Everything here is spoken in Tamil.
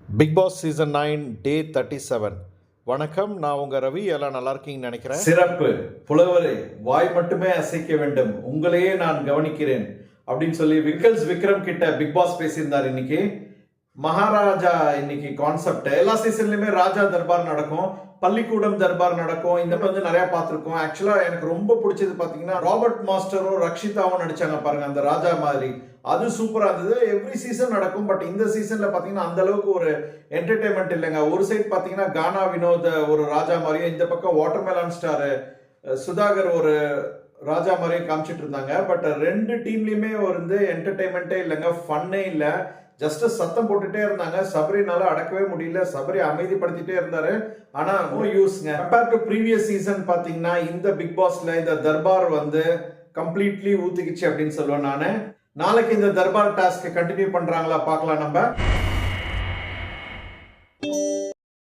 பிக் பாஸ் சீசன் 9 டே 37. வணக்கம், நான் உங்க ரவி. எல்லாம் நல்லா இருக்கீங்கன்னு நினைக்கிறேன். சிறப்பு புலவரே, வாய் மட்டுமே அசைக்க வேண்டும், உங்களையே நான் கவனிக்கிறேன் அப்படின்னு சொல்லி விக்ரம் கிட்ட பிக் பாஸ் பேசியிருந்தார். இன்னைக்கு மகாராஜா இன்னைக்கு கான்செப்ட் எல்லா சீசன்லயுமே ராஜா தர்பார் நடக்கும், பள்ளிக்கூடம் தர்பார் நடக்கும். இந்த வந்து நிறைய பார்த்துருக்கோம். ஆக்சுவலா எனக்கு ரொம்ப பிடிச்சது பாத்தீங்கன்னா ராபர்ட் மாஸ்டரும் ரக்ஷிதாவும் நடிச்சாங்க பாருங்க, அந்த ராஜா மாதிரி. அது சூப்பரா இருந்தது. எவ்ரி சீசன் நடக்கும். பட் இந்த சீசன்ல பாத்தீங்கன்னா அந்த அளவுக்கு ஒரு என்டர்டைன்மெண்ட் இல்லைங்க. ஒரு சைட் பாத்தீங்கன்னா கானா வினோத் ஒரு ராஜா மாதிரியும், இந்த பக்கம் வாட்டர்மெலன் ஸ்டார் சுதாகர் ஒரு ராஜா மாதிரியும் காமிச்சிட்டு இருந்தாங்க. பட் ரெண்டு டீம்லயுமே வந்து என்டர்டைன்மெண்ட்டே இல்லைங்க, ஃபன்னே இல்லை. ஜஸ்ட் சத்தம் போட்டுட்டே இருந்தாங்க. சபரினால அடக்கவே முடியல. சபரி அமைதிப்படுத்திட்டே இருந்தாரு. ஆனா நோ யூஸ்ங்க. கம்பேர் டு ப்ரீவியஸ் சீசன் பாத்தீங்கன்னா இந்த பிக் பாஸ்ல இந்த தர்பார் வந்து கம்ப்ளீட்லி ஊத்திக்கிச்சு அப்படின்னு சொல்லுவேன் நானு. நாளைக்கு இந்த தர்பார் டாஸ்க் கண்டினியூ பண்றாங்களா பார்க்கலாம் நம்ம.